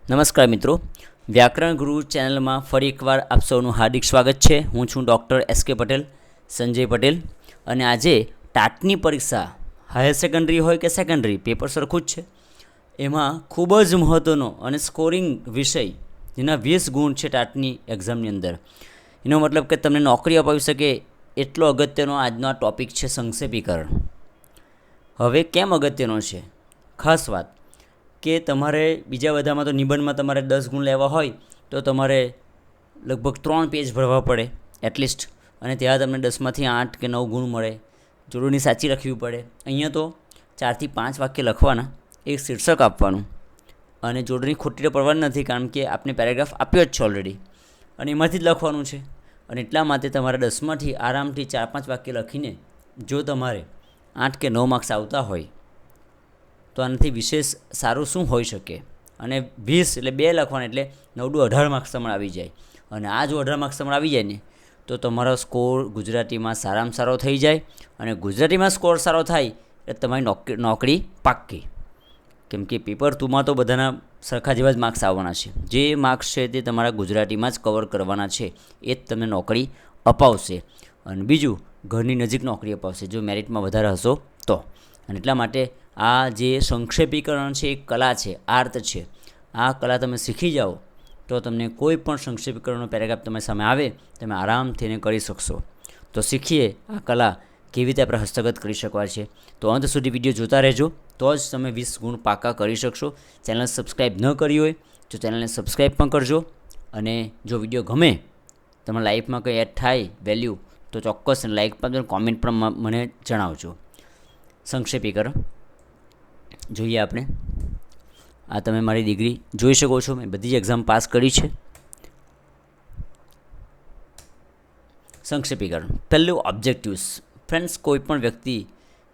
નમસ્કાર મિત્રો, વ્યાકરણ ગુરુ ચેનલમાં ફરી એકવાર આપ સૌનું હાર્દિક સ્વાગત છે. હું છું ડૉક્ટર એસ.કે. પટેલ, સંજય પટેલ. અને આજે ટાટની પરીક્ષા હાયર સેકન્ડરી હોય કે સેકન્ડરી, પેપર સરખું જ છે. એમાં ખૂબ જ મહત્ત્વનો અને સ્કોરિંગ વિષય જેના 20 ગુણ છે ટાટની એક્ઝામની અંદર. એનો મતલબ કે તમને નોકરી અપાવી શકે એટલો અગત્યનો આજનો આ ટૉપિક છે સંક્ષેપીકરણ. હવે કેમ અગત્યનો છે? ખાસ વાત કે તમારે બીજા બધામાં તો નિબંધમાં તમારે 10 ગુણ લેવા હોય તો તમારે લગભગ 3 પેજ ભરવા પડે એટલીસ્ટ, અને ત્યાં તમને 10માંથી 8 કે 9 ગુણ મળે. જોડણી સાચી લખવી પડે. અહીંયા તો 4 થી 5 વાક્ય લખવાના, એક શીર્ષક આપવાનું, અને જોડણી ખોટી પડવાની નથી કારણ કે આપણે પેરેગ્રાફ આપ્યો જ છે ઓલરેડી, અને એમાંથી જ લખવાનું છે. અને એટલા માટે તમારે 10માંથી આરામથી 4-5 વાક્ય લખીને જો તમારે 8 કે 9 માર્ક્સ આવતા હોય તો આનાથી વિશેષ સારું શું હોઈ શકે. અને 20 એટલે 2 લખવાના એટલે 9 × 18 માર્ક્સ તમારે આવી જાય. અને આ જો 18 માર્ક્સ તમારે આવી જાય ને તો તમારો સ્કોર ગુજરાતીમાં સારામાં સારો થઈ જાય. અને ગુજરાતીમાં સ્કોર સારો થાય એટલે તમારી નોકરી પાક્કી. કેમ કે પેપર 2માં તો બધાના સરખા જેવા જ માર્ક્સ આવવાના છે. જે માર્ક્સ છે તે તમારા ગુજરાતીમાં જ કવર કરવાના છે, એ જ તમને નોકરી અપાવશે. અને બીજું, ઘરની નજીક નોકરી અપાવશે જો મેરિટમાં વધારે હશો તો. અને એટલા માટે આ જે સંક્ષેપીકરણ છે એ કલા છે, આર્ટ છે. આ કલા તમે શીખી જાઓ તો તમને કોઈ પણ સંક્ષેપીકરણનો પેરેગ્રાફ તમારી સામે આવે તમે આરામથી એને કરી શકશો. તો શીખીએ આ કલા કેવી રીતે આપણે હસ્તગત કરી શકવાય છે. તો અંત સુધી વિડીયો જોતા રહેજો, તો જ તમે 20 ગુણ પાકા કરી શકશો. ચેનલ સબસ્ક્રાઈબ ન કરી હોય તો ચેનલને સબસ્ક્રાઈબ પણ કરજો. અને જો વિડીયો ગમે, તમારા લાઈફમાં કંઈ એડ થાય વેલ્યુ, તો ચોક્કસ લાઈક પણ કોમેન્ટ પણ મને જણાવજો. સંક્ષેપીકરણ જોઈએ આપણે. આ તમે મારી ડિગ્રી જોઈ શકો છો, મેં બધી જ એક્ઝામ પાસ કરી છે. સંક્ષેપીકરણ પહેલું, ઓબ્જેક્ટિવ્સ. ફ્રેન્ડ્સ, કોઈ પણ વ્યક્તિ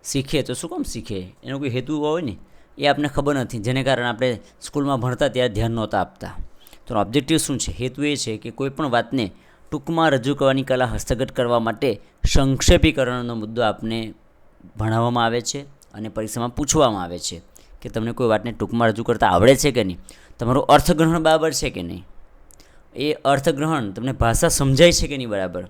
શીખે તો શું કામ શીખે, એનો કોઈ હેતુ હોય ને એ આપણને ખબર નથી, જેને કારણે આપણે સ્કૂલમાં ભણતા ત્યારે ધ્યાન નહોતા આપતા. તો ઓબ્જેક્ટિવ શું છે? હેતુ એ છે કે કોઈ પણ વાતને ટૂંકમાં રજૂ કરવાની કલા હસ્તગત કરવા માટે સંક્ષેપીકરણનો મુદ્દો આપને ભણાવવામાં આવે છે અને પરીક્ષામાં પૂછવામાં આવે છે કે તમને કોઈ વાતને ટૂંકમાં રજૂ કરતાં આવડે છે કે નહીં, તમારું અર્થગ્રહણ બરાબર છે કે નહીં, એ અર્થગ્રહણ તમને ભાષા સમજાય છે કે નહીં બરાબર,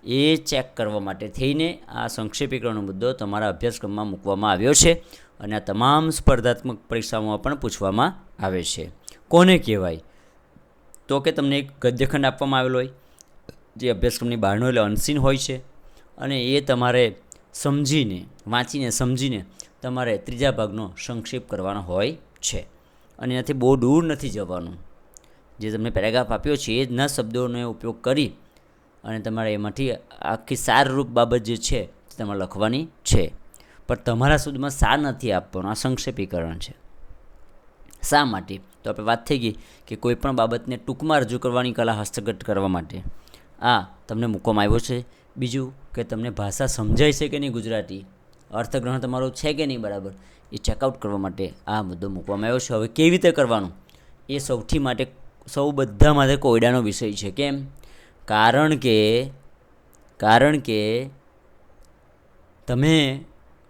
એ ચેક કરવા માટે થઈને આ સંક્ષેપીકરણનો મુદ્દો તમારા અભ્યાસક્રમમાં મૂકવામાં આવ્યો છે. અને આ તમામ સ્પર્ધાત્મક પરીક્ષાઓમાં પણ પૂછવામાં આવે છે. કોને કહેવાય? તો કે તમને એક ગદ્યખંડ આપવામાં આવેલો હોય જે અભ્યાસક્રમની બહારનો એટલે અનસીન હોય છે, અને એ તમારે સમજીને, વાંચીને સમજીને તમારે 3જા ભાગનો સંક્ષેપ કરવાનો હોય છે. અને એનાથી બહુ દૂર નથી જવાનું. જે તમને પેરેગ્રાફ આપ્યો છે એ જ ના શબ્દોનો ઉપયોગ કરી અને તમારે એમાંથી આખી સારરૂપ બાબત જે છે તે તમારે લખવાની છે. પણ તમારા શબ્દમાં સાર નથી આપવાનો. આ સંક્ષેપીકરણ છે. શા માટે? તો આપણે વાત થઈ ગઈ કે કોઈ પણ બાબતને ટૂંકમાં રજૂ કરવાની કલા હસ્તગત કરવા માટે આ તમને મૂકવામાં આવ્યો છે. બીજું કે તમને ભાષા સમજાય છે કે નહીં, ગુજરાતી અર્થગ્રહણ તમારું છે કે નહીં બરાબર, એ ચેકઆઉટ કરવા માટે આ મુદ્દો મૂકવામાં આવ્યો છે. હવે કેવી રીતે કરવાનું એ સૌ બધા માટે કોયડાનો વિષય છે. કેમ? કારણ કે તમે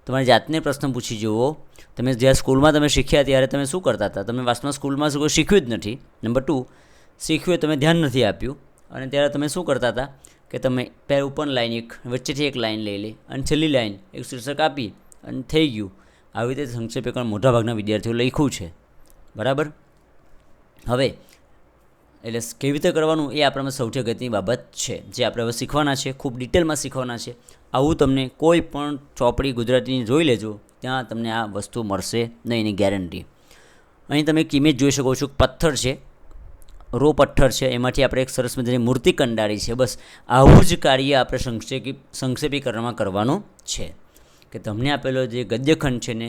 તમારી જાતને પ્રશ્ન પૂછી જુઓ, તમે જ્યારે સ્કૂલમાં તમે શીખ્યા ત્યારે તમે શું કરતા હતા? તમે વાસ્તવમાં સ્કૂલમાં કોઈ શીખ્યું જ નથી. નંબર 2, શીખ્યું તમે ધ્યાન નથી આપ્યું. અને ત્યારે તમે શું કરતા હતા કે તમે પહેલાં ઉપરની લાઈન એક, વચ્ચેથી એક લાઈન લઈ લે અને છેલ્લી લાઈન એક શીર્ષક આપી અને થઈ ગયું. આવી રીતે સંક્ષેપીકરણ મોટાભાગના વિદ્યાર્થીઓ લખ્યું છે બરાબર. હવે એટલે કેવી રીતે કરવાનું એ આપણામાં સૌથી અગત્યની બાબત છે, જે આપણે હવે શીખવાના છે, ખૂબ ડિટેલમાં શીખવાના છે. આવું તમને કોઈ પણ ચોપડી ગુજરાતીની જોઈ લેજો, ત્યાં તમને આ વસ્તુ મળશે નહીં, એની ગેરંટી. અહીં તમે એક ઇમેજ જોઈ શકો છો. પથ્થર છે, રો પથ્થર છે, એમાંથી આપણે એક સરસ મજાની મૂર્તિ કંડાળી છે. બસ આવું જ કાર્ય આપણે સંક્ષેપીકરણમાં કરવાનું છે. કે તમને આપેલો જે ગદ્યખંડ છે ને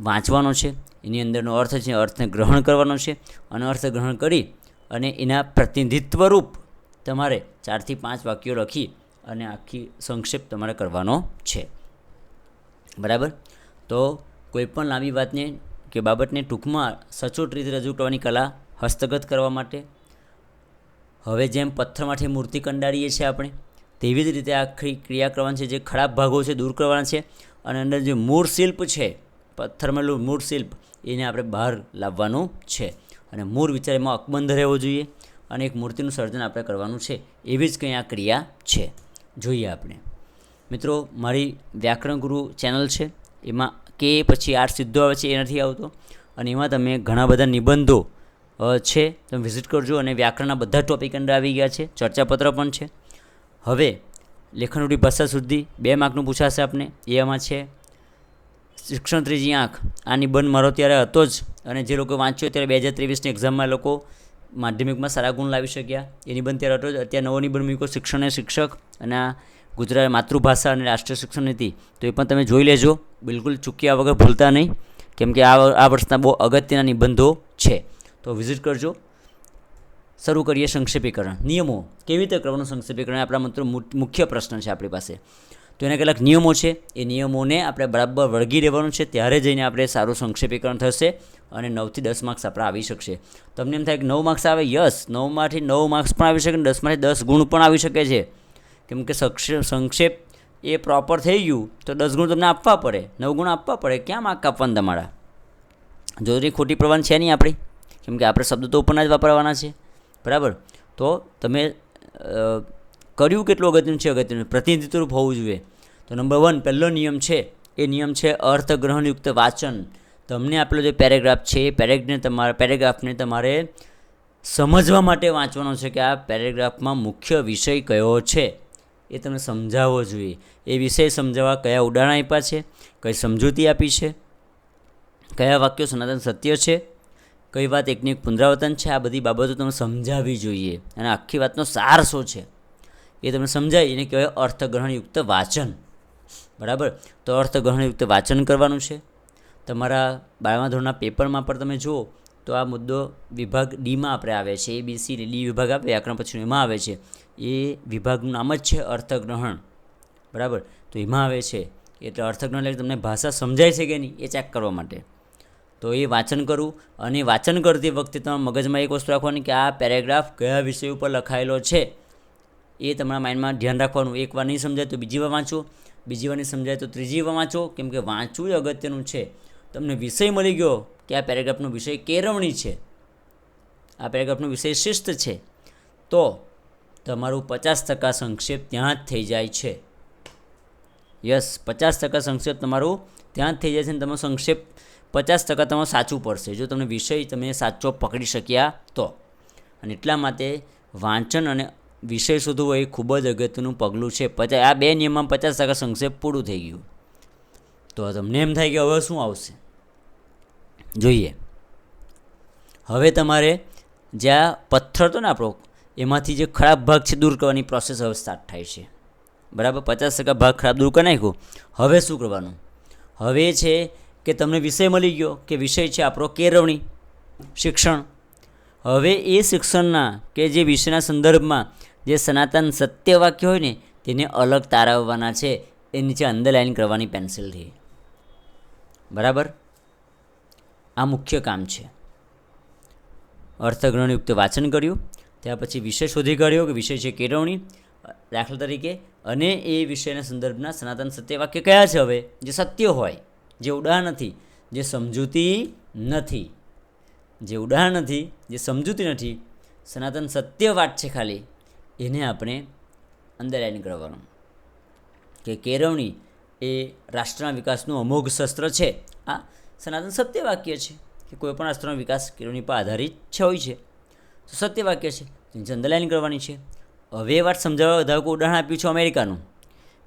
વાંચવાનો છે, એની અંદરનો અર્થ છે, અર્થને ગ્રહણ કરવાનો છે, અને અર્થ ગ્રહણ કરી અને એના પ્રતિનિધિત્વરૂપ તમારે 4 થી 5 વાક્યો લખી અને આખી સંક્ષેપ તમારે કરવાનો છે બરાબર. તો કોઈપણ લાંબી વાતને કે બાબતને ટૂંકમાં સચોટ રીતે રજૂ કરવાની કલા હસ્તગત કરવા માટે હવે જેમ પથ્થરમાંથી મૂર્તિ કંડાળીએ છીએ આપણે, તેવી જ રીતે આખી ક્રિયા કરવાની છે. જે ખરાબ ભાગો છે દૂર કરવાના છે, અને અંદર જે મૂળ શિલ્પ છે, પથ્થરમાં મૂળ શિલ્પ, એને આપણે બહાર લાવવાનું છે. અને મૂળ વિચાર એમાં અકબંધ રહેવો જોઈએ અને એક મૂર્તિનું સર્જન આપણે કરવાનું છે. એવી જ કંઈ આ ક્રિયા છે. જોઈએ આપણે મિત્રો, મારી વ્યાકરણ ગુરુ ચેનલ છે, એમાં કે પછી આર સીધો આવે છે એ નથી આવતો, અને એમાં તમે ઘણા બધા નિબંધો છે, તમે વિઝિટ કરજો. અને વ્યાકરણના બધા ટોપિક અંદર આવી ગયા છે, ચર્ચાપત્ર પણ છે. હવે લેખનરૂઢી ભાષા શુદ્ધિ 2 માર્કનું પૂછાશે આપને. એમાં છે શિક્ષણ ત્રીજી આંખ. આ નિબંધ મારો ત્યારે હતો જ, અને જે લોકો વાંચ્યો ત્યારે 2023ની એક્ઝામમાં લોકો માધ્યમિકમાં સારા ગુણ લાવી શક્યા. એ નિબંધ ત્યારે હતો જ. અત્યારે નવો નિબંધ મૂક્યો શિક્ષણ અને શિક્ષક, અને આ ગુજરાત માતૃભાષા અને રાષ્ટ્રીય શિક્ષણ નીતિ. તો એ પણ તમે જોઈ લેજો, બિલકુલ ચૂક્યા વગર ભૂલતા નહીં, કેમ કે આ વર્ષના બહુ અગત્યના નિબંધો છે. તો વિઝિટ કરજો. શરૂ કરીએ સંક્ષેપીકરણ. નિયમો કેવી રીતે કરવાનું સંક્ષેપીકરણ, આપણા મિત્રો મુખ્ય પ્રશ્ન છે આપણી પાસે. તો એના કેટલાક નિયમો છે, એ નિયમોને આપણે બરાબર વળગી રહેવાનું છે, ત્યારે જઈને આપણે સારું સંક્ષેપીકરણ થશે અને 9 થી 10 માર્ક્સ આપણે આવી શકશે. તમને એમ થાય કે 9 માર્ક્સ આવે, યસ, 9માંથી 9 માર્ક્સ પણ આવી શકે, 10માંથી 10 ગુણ પણ આવી શકે છે, કેમ કે સંક્ષેપ એ પ્રોપર થઈ ગયું તો 10 ગુણ તમને આપવા પડે, 9 ગુણ આપવા પડે. ક્યાં માર્ક આપવાના તમારા? જોરી ખોટી પ્રવાન છે નહીં આપણી, કેમ કે આપણે શબ્દ તો ઉપરના જ વાપરવાના છે, બરાબર. તો તમે કર્યું કેટલું અગત્યનું છે, અગત્યનું પ્રતિનિધિત્વ હોવું જોઈએ. તો નંબર 1 પહેલો નિયમ છે, એ નિયમ છે અર્થગ્રહણયુક્ત વાંચન. તમને આપેલો જે પેરેગ્રાફ છે એ પેરેગ્રાફને તમારે સમજવા માટે વાંચવાનો છે કે આ પેરેગ્રાફમાં મુખ્ય વિષય કયો છે, એ તમને સમજાવવો જોઈએ. એ વિષય સમજાવવા કયા ઉદાહરણ આપ્યા છે, કઈ સમજૂતી આપી છે, કયા વાક્યો સનાતન સત્ય છે, કઈ વાત એકની એક પુનરાવર્તન છે, આ બધી બાબતો તમે સમજાવવી જોઈએ. અને આખી વાતનો સાર શું છે એ તમને સમજાય, એને કહેવાય અર્થગ્રહણયુક્ત વાંચન, બરાબર. તો અર્થગ્રહણયુક્ત વાંચન કરવાનું છે. તમારા 12મા ધોરણના પેપરમાં પણ તમે જુઓ તો આ મુદ્દો વિભાગ ડીમાં આપણે આવે છે, ABC ડી વિભાગ આવે, વ્યાકરણ પછીનું એમાં આવે છે. એ વિભાગનું નામ જ છે અર્થગ્રહણ, બરાબર. તો એમાં આવે છે, એટલે અર્થગ્રહણ એટલે તમને ભાષા સમજાય છે કે નહીં એ ચેક કરવા માટે. તો એ વાંચન કરવું, અને વાંચન કરતી વખતે તમારા મગજમાં એક વસ્તુ રાખવાની કે આ પેરેગ્રાફ કયા વિષય ઉપર લખાયેલો છે, એ તમારા માઇન્ડમાં ધ્યાન રાખવાનું. એકવાર નહીં સમજાય તો બીજી વાર વાંચો, બીજી વાર નહીં સમજાય તો ત્રીજી વાર વાંચો, કેમ કે વાંચવું એ અગત્યનું છે. તમને વિષય મળી ગયો કે આ પેરેગ્રાફનો વિષય કેળવણી છે, આ પેરેગ્રાફનો વિષય શિસ્ત છે, તો તમારું 50% સંક્ષેપ ત્યાં જ થઈ જાય છે. યસ, 50% સંક્ષેપ તમારું ત્યાં જ થઈ જાય છે, અને તમારો સંક્ષેપ 50% તમારું સાચું પડશે જો તમને વિષય તમે સાચો પકડી શક્યા તો. અને એટલા માટે વાંચન અને વિષય શોધવો એ ખૂબ જ અગત્યનું પગલું છે. આ 2 નિયમમાં 50% સંક્ષેપ પૂરું થઈ ગયું. તો તમને એમ થાય કે હવે શું આવશે, જોઈએ. હવે તમારે જ્યાં પથ્થર હતો ને આપણો, એમાંથી જે ખરાબ ભાગ છે દૂર કરવાની પ્રોસેસ હવે સ્ટાર્ટ થાય છે, બરાબર. 50% ભાગ ખરાબ દૂર કરી નાખ્યો. હવે શું કરવાનું? હવે છે કે તમને વિષય મળી ગયો કે વિષય છે આપણો કેળવણી, શિક્ષણ. હવે એ શિક્ષણના કે જે વિષયના સંદર્ભમાં જે સનાતન સત્ય વાક્ય હોય ને તેને અલગ તારવવાના છે, એ નીચે અંડરલાઇન કરવાની પેન્સિલથી, બરાબર. આ મુખ્ય કામ છે. અર્થગ્રહણયુક્ત વાંચન કર્યું, ત્યાર પછી વિષય શોધી કાઢ્યો કે વિષય છે કેળવણી, દાખલા તરીકે, અને એ વિષયના સંદર્ભના સનાતન સત્ય વાક્ય કયા છે હવે જે સત્ય હોય, જે ઉદાહરણ નથી, જે સમજૂતી નથી, જે ઉદાહરણ નથી, જે સમજૂતી નથી, સનાતન સત્ય વાત છે ખાલી, એને આપણે અંડરલાઇન કરવાનું કે કેળવણી એ રાષ્ટ્રના વિકાસનું અમોઘ શસ્ત્ર છે. આ સનાતન સત્ય વાક્ય છે કે કોઈ પણ રાષ્ટ્રનો વિકાસ કેળવણી પર આધારિત છે હોય છે, તો સત્ય વાક્ય છે, તેની અંડરલાઇન કરવાની છે. હવે એ વાત સમજાવવા વધારે કોઈ ઉદાહરણ આપ્યું છે અમેરિકાનું,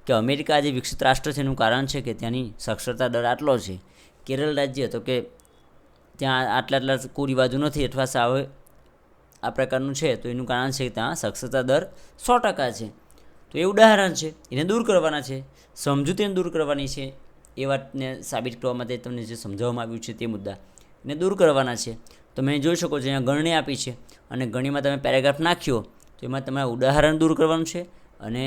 કે અમેરિકા આજે વિકસિત રાષ્ટ્ર છે એનું કારણ છે કે ત્યાંની સાક્ષરતા દર આટલો છે. કેરળ રાજ્ય તો કે ત્યાં આટલા કુરિવાજો નથી અથવા સાવ આ પ્રકારનું છે, તો એનું કારણ છે કે ત્યાં સાક્ષરતા દર 100% છે. તો એ ઉદાહરણ છે, એને દૂર કરવાના છે, સમજૂતીને દૂર કરવાની છે. એ વાતને સાબિત કરવા માટે તમને જે સમજાવવામાં આવ્યું છે તે મુદ્દા એને દૂર કરવાના છે. તમે જોઈ શકો છો અહીંયા ગણણી આપી છે, અને ગણણીમાં તમે પેરેગ્રાફ નાખ્યો તો એમાં તમારે ઉદાહરણ દૂર કરવાનું છે અને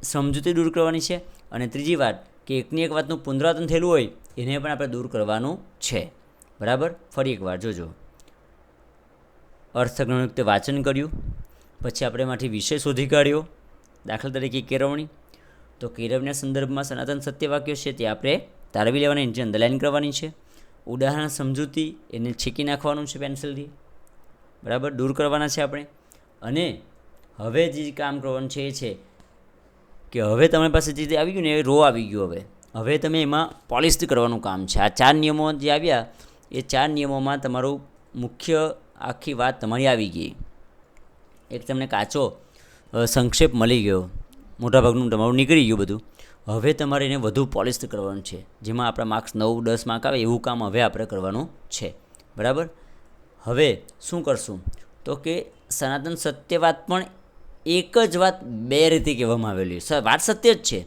સમજૂતી દૂર કરવાની છે. અને ત્રીજી વાત કે એકની એક વાતનું પુનરાવર્તન થયેલું હોય એને પણ આપણે દૂર કરવાનું છે, બરાબર. ફરી એકવાર જોજો. અર્થગ્રહણયુક્ત વાંચન કર્યું, પછી આપણે એમાંથી વિષય શોધી કાઢ્યો, દાખલા તરીકે કેળવણી. તો કેળવણીના સંદર્ભમાં સનાતન સત્ય વાક્યો છે તે આપણે તારવી લેવાની, નીચે અંડરલાઇન કરવાની છે. ઉદાહરણ સમજૂતી એને છીકી નાખવાનું છે પેન્સિલથી, બરાબર, દૂર કરવાના છે આપણે. અને હવે જે કામ કરવાનું છે એ છે કે હવે તમારી પાસે જે આવી ગયું ને એ રો આવી ગયું. હવે તમે એમાં પોલિશ કરવાનું કામ છે. આ 4 નિયમો જે આવ્યા એ 4 નિયમોમાં તમારું મુખ્ય આખી વાત તમારી આવી ગઈ. એક તમને કાચો સંક્ષેપ મળી ગયો, મોટાભાગનું તમારું નીકળી ગયું બધું. હવે તમારે એને વધુ પોલિશ કરવાનું છે, જેમાં આપણા માર્ક્સ 9-10 માર્ક આવે એવું કામ હવે આપણે કરવાનું છે. બરાબર. હવે શું કરશું તો કે સનાતન સત્યવાદ પણ એક જ વાત 2 રીતે કહેવામાં આવેલી છે. વાત સત્ય જ છે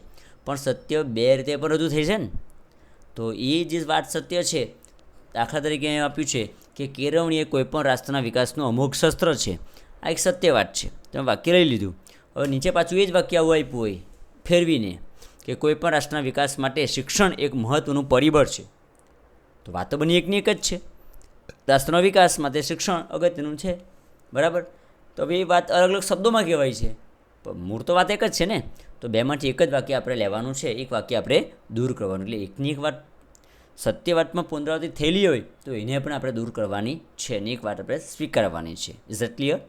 પણ સત્ય 2 રીતે પણ રજૂ થઈ છે ને. તો એ જે વાત સત્ય છે, દાખલા તરીકે અહીં આપ્યું છે કે કેળવણી એ કોઈપણ રાષ્ટ્રના વિકાસનું અમોઘ શસ્ત્ર છે. આ એક સત્યવાદ છે. તમે વાક્ય લઈ લીધું. હવે નીચે પાછું એ જ વાક્ય આવું આપ્યું હોય ફેરવીને કે કોઈપણ રાષ્ટ્રના વિકાસ માટે શિક્ષણ એક મહત્ત્વનું પરિબળ છે. તો વાત તો બની એકની એક જ છે. રાષ્ટ્રનો વિકાસ માટે શિક્ષણ અગત્યનું છે. બરાબર. તો હવે એ વાત અલગ અલગ શબ્દોમાં કહેવાય છે પણ મૂળ તો વાત એક જ છે ને. તો બેમાંથી એક જ વાક્ય આપણે લેવાનું છે, એક વાક્ય આપણે દૂર કરવાનું. એટલે એકની એક વાત સત્યવાદમાં પુનરાવૃત્તિ થયેલી હોય તો એને પણ આપણે દૂર કરવાની છે અને એક વાત આપણે સ્વીકારવાની છે. Is it clear?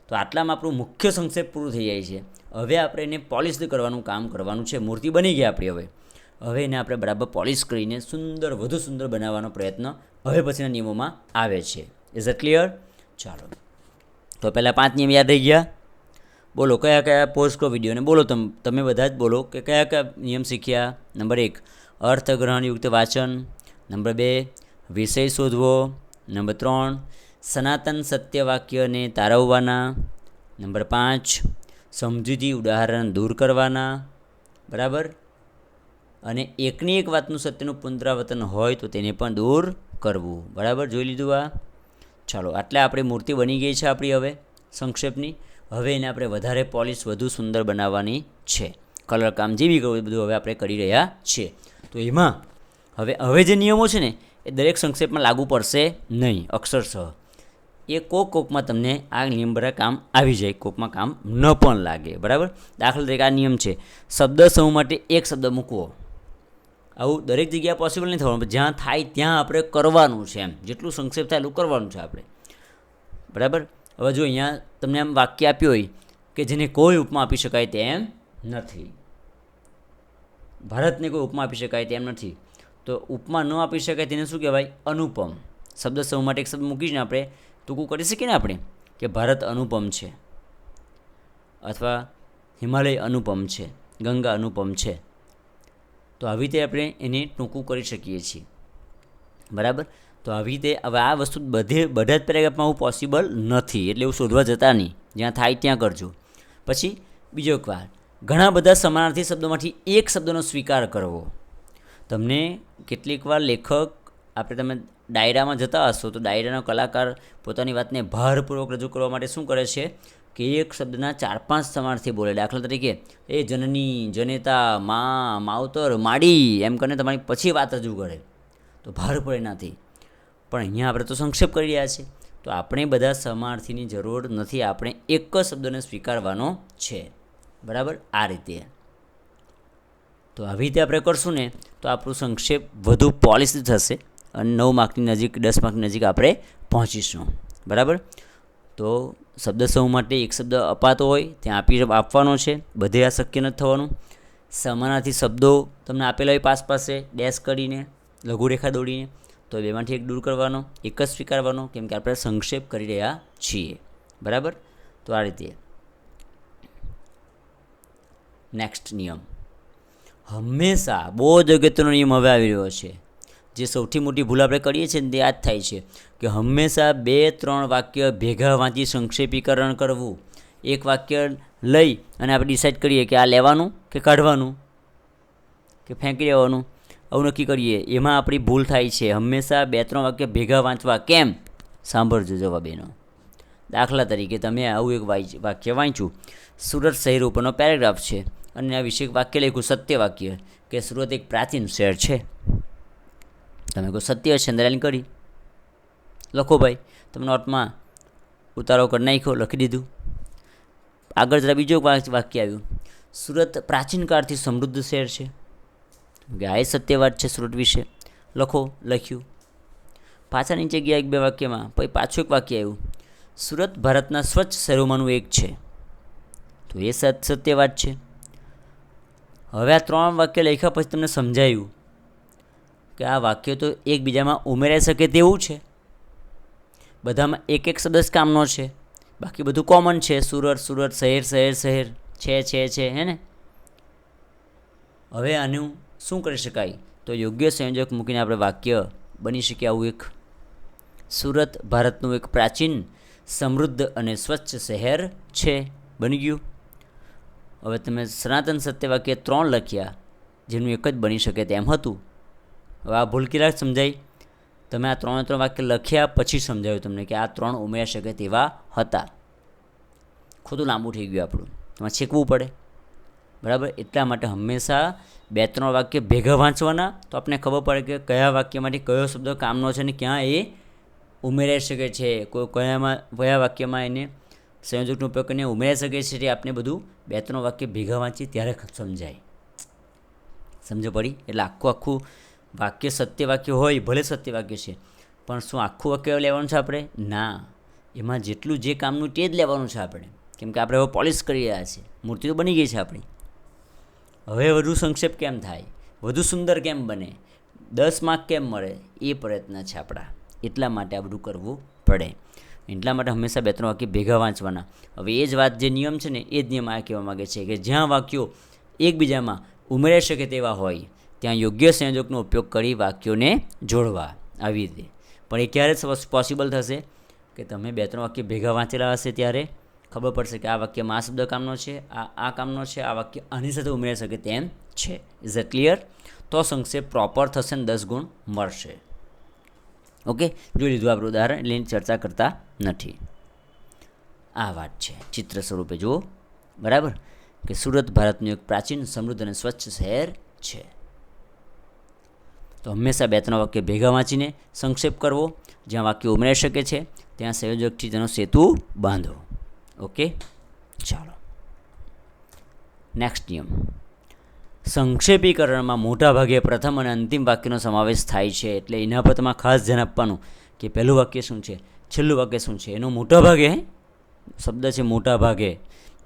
તો આટલામાં આપણું મુખ્ય સંક્ષેપ પૂરું થઈ જાય છે. હવે આપણે એને પોલિશ કરવાનું કામ કરવાનું છે. મૂર્તિ બની ગઈ આપણી. હવે એને આપણે બરાબર પોલિશ કરીને સુંદર, વધુ સુંદર બનાવવાનો પ્રયત્ન હવે પછીના નિયમોમાં આવે છે. Is it clear? ચાલો, તો પહેલાં 5 નિયમ યાદ રહી ગયા. બોલો કયા કયા પોઝ કરો વિડીયોને. બોલો તમે બધા જ બોલો કે કયા કયા નિયમ શીખ્યા. નંબર 1 અર્થગ્રહણયુક્ત વાંચન. નંબર 2 વિષય શોધવો. નંબર 3 સનાતન સત્યવાક્યને તારવવાના. નંબર 5 સમજૂતી ઉદાહરણ દૂર કરવાના. બરાબર. અને એકની એક વાતનું સત્યનું પુનરાવર્તન હોય તો તેને પણ દૂર કરવું. બરાબર, જોઈ લીધું આ. ચાલો, આટલે આપણી મૂર્તિ બની ગઈ છે આપણી હવે સંક્ષેપની. હવે એને આપણે વધારે પોલિશ, વધુ સુંદર બનાવવાની છે. કલર કામ જે બી કરવું બધું હવે આપણે કરી રહ્યા છીએ. તો એમાં હવે જે નિયમો છે ને એ દરેક સંક્ષેપમાં લાગુ પડશે નહીં અક્ષરશઃ. એ કોકમાં તમને આ નિયમ બધા કામ આવી જાય, કોકમાં કામ ન પણ લાગે. બરાબર. દાખલા તરીકે આ નિયમ છે શબ્દ સમૂહ માટે એક શબ્દ મૂકવો. આવું દરેક જગ્યાએ પોસિબલ નહીં થવાનું, જ્યાં થાય ત્યાં આપણે કરવાનું છે. એમ જેટલું સંક્ષેપ થાય એટલું કરવાનું છે આપણે. બરાબર. હવે જો અહીંયા તમને આમ વાક્ય આપ્યું હોય કે જેને કોઈ ઉપમા આપી શકાય તેમ નથી. ભારતને કોઈ ઉપમા આપી શકાય તેમ નથી. તો ઉપમા ન આપી શકાય તેને શું કહેવાય? અનુપમ. શબ્દ સમૂહ માટે એક શબ્દ મૂકીને આપણે ટૂંકું કરી શકીએ ને આપણે કે ભારત અનુપમ છે, અથવા હિમાલય અનુપમ છે, ગંગા અનુપમ છે. તો આવી રીતે આપણે એને ટૂંકું કરી શકીએ છીએ. બરાબર. તો આવી રીતે હવે આ વસ્તુ બધા જ પેરેગ્રાફમાં આવું પોસિબલ નથી, એટલે એવું શોધવા જતા નહીં. જ્યાં થાય ત્યાં કરજો. પછી બીજો એક વાત, ઘણા બધા સમાનાર્થી શબ્દોમાંથી એક શબ્દનો સ્વીકાર કરવો. તમને કેટલીક વાર લેખક, તમે ડાયરામાં જતા હશો તો ડાયરાનો કલાકાર પોતાની વાતને ભારપૂર્વક રજૂ કરવા માટે શું કરે છે કે એક શબ્દના 4-5 સમાનાર્થી બોલે. દાખલા તરીકે એ જનની, જનેતા, મા, માવતર, માડી એમ કરીને તમારી પછી વાત રજૂ કરે તો ભાર પડે નથી. પણ અહીંયા આપણે તો સંક્ષેપ કરી રહ્યા છીએ, તો આપણે બધા સમાનાર્થીની જરૂર નથી. આપણે એક જ શબ્દને સ્વીકારવાનો છે. બરાબર. આ રીતે તો આવી રીતે આપણે કરશું ને તો આપણું સંક્ષેપ વધુ પોલિશ થશે અને 9 માર્કની નજીક, 10 માર્કની નજીક આપણે પહોંચીશું. બરાબર. તો શબ્દ સમૂહ માટે એક શબ્દ અપાતો હોય ત્યાં આપવાનો છે. બધે આ શક્ય નથી થવાનું. સમાનાર્થી શબ્દો તમને આપેલા હોય પાસે ડેશ કરીને, લઘુરેખા દોડીને, તો બેમાંથી એક દૂર કરવાનો, એક જ સ્વીકારવાનો, કેમ કે આપણે સંક્ષેપ કરી રહ્યા છીએ. બરાબર. તો આ રીતે. નેક્સ્ટ નિયમ, હંમેશા બહુ જ અગત્યનો નિયમ હવે આવી રહ્યો છે. જે સૌથી મોટી ભૂલ આપણે કરીએ છીએ ને તે આ જ થાય છે કે હંમેશા 2-3 વાક્ય ભેગા વાંચી સંક્ષેપીકરણ કરવું. એક વાક્ય લઈ અને આપણે ડિસાઇડ કરીએ કે આ લેવાનું કે કાઢવાનું કે ફેંકી દેવાનું, આવું નક્કી કરીએ. એમાં આપણી ભૂલ થાય છે. હંમેશા 2-3 વાક્ય ભેગા વાંચવા. કેમ? સાંભળજો જવાબ એનો. દાખલા તરીકે તમે આવું એક વાક્ય વાંચ્યું, સુરત શહેર ઉપરનો પેરેગ્રાફ છે અને આ વિશે એક વાક્ય લખ્યું, સત્ય વાક્ય, કે સુરત એક પ્રાચીન શહેર છે. તમે કોઈ સત્ય છે અંદરાની કરી લખો ભાઈ. તમે નોટમાં ઉતારો કરી નાખ્યો, લખી દીધું. આગળ જરા બીજો વાક્ય આવ્યું, સુરત પ્રાચીન કાળથી સમૃદ્ધ શહેર છે. કે આ સત્યવાદ છે સુરત વિશે, લખો, લખ્યું. પાછા નીચે ગયા 1-2 વાક્યમાં, પછી પાછું એક વાક્ય આવ્યું, સુરત ભારતના સ્વચ્છ શહેરોમાંનું એક છે. તો એ સત્ય વાત છે. હવે આ 3 વાક્ય લખ્યા પછી તમને સમજાયું કે આ વાક્યો તો એકબીજામાં ઉમેરાઈ શકે તેવું છે. બધામાં એક એક શબ્દ જ કામનો છે, બાકી બધું કોમન છે. સુરત સુરત, શહેર શહેર શહેર, છે હે ને. હવે આનું શું કરી શકાય? તો યોગ્ય સંયોજક મૂકીને આપણે વાક્ય બની શકે આવું એક. સુરત ભારતનું એક પ્રાચીન, સમૃદ્ધ અને સ્વચ્છ શહેર છે. બની ગયું. હવે તમે સનાતન સત્ય વાક્ય 3 લખ્યા, જેનું એક જ બની શકે તેમ હતું. હવે આ ભૂલ કેટલાક સમજાઈ? તમે આ 3 વાક્ય લખ્યા પછી સમજાયું તમને કે આ 3 ઉમેરી શકે તેવા હતા. ખોટું લાંબુ થઈ ગયું આપણું, તમારે શીખવું પડે. બરાબર? એટલા માટે હંમેશા 2-3 વાક્ય ભેગા વાંચવાના, તો આપણને ખબર પડે કે કયા વાક્યમાંથી કયો શબ્દ કામનો છે અને ક્યાં એ ઉમેરાઈ શકે છે. કયા વાક્યમાં એને સંયોજકનો ઉપયોગ કરીને ઉમેરાઈ શકે છે, તે આપણે બધું 2-3 વાક્ય ભેગા વાંચીએ ત્યારે સમજાય. સમજ પડી? એટલે આખું વાક્ય સત્ય વાક્ય હોય, ભલે સત્ય વાક્ય છે, પણ શું આખું વાક્ય લેવાનું છે આપણે? ના, એમાં જેટલું જે કામનું તે જ લેવાનું છે આપણે. કેમ કે આપણે હવે પોલિશ કરી રહ્યા છીએ, મૂર્તિ તો બની ગઈ છે આપણી. હવે વધુ સંક્ષેપ કેમ થાય, વધુ સુંદર કેમ બને, 10 માર્ક કેમ મળે, એ પ્રયત્ન છે આપણા. એટલા માટે આ બધું કરવું પડે. એટલા માટે હંમેશા 2-3 વાક્ય ભેગા વાંચવાના. હવે એ જ વાત, જે નિયમ છે ને, એ જ નિયમ આ કહેવા માગે છે કે જ્યાં વાક્યો એકબીજામાં ઉમેરાઈ શકે તેવા હોય ત્યાં યોગ્ય સંયોજકનો ઉપયોગ કરી વાક્યોને જોડવા. આવી રીતે. પણ એ ક્યારે પોસિબલ થશે? કે તમે 2-3 વાક્ય ભેગા વાંચેલા હશે ત્યારે ખબર પડશે કે આ વાક્યમાં આ શબ્દ કામનો છે, આ કામનો છે, આ વાક્ય આની સાથે ઉમેરાઈ શકે તેમ છે. Is it clear? તો સંક્ષેપ પ્રોપર થશે ને 10 ગુણ મળશે. ઓકે, જોઈ લીધું આપણું ઉદાહરણ, એટલે એની ચર્ચા કરતા નથી. આ વાત છે ચિત્ર સ્વરૂપે જુઓ. બરાબર? કે સુરત ભારતનું એક પ્રાચીન, સમૃદ્ધ અને સ્વચ્છ શહેર છે. તો હંમેશા 2-3 વાક્ય ભેગા વાંચીને સંક્ષેપ કરવો. જ્યાં વાક્ય ઉમેરાઈ શકે છે ત્યાં સંયોજકથી તેનો સેતુ બાંધો. ઓકે, ચાલો નેક્સ્ટ નિયમ. સંક્ષેપીકરણમાં મોટાભાગે પ્રથમ અને અંતિમ વાક્યનો સમાવેશ થાય છે. એટલે એના પર તમારે ખાસ ધ્યાન આપવાનું કે પહેલું વાક્ય શું છે, છેલ્લું વાક્ય શું છે. એનો મોટાભાગે શબ્દ છે, મોટાભાગે.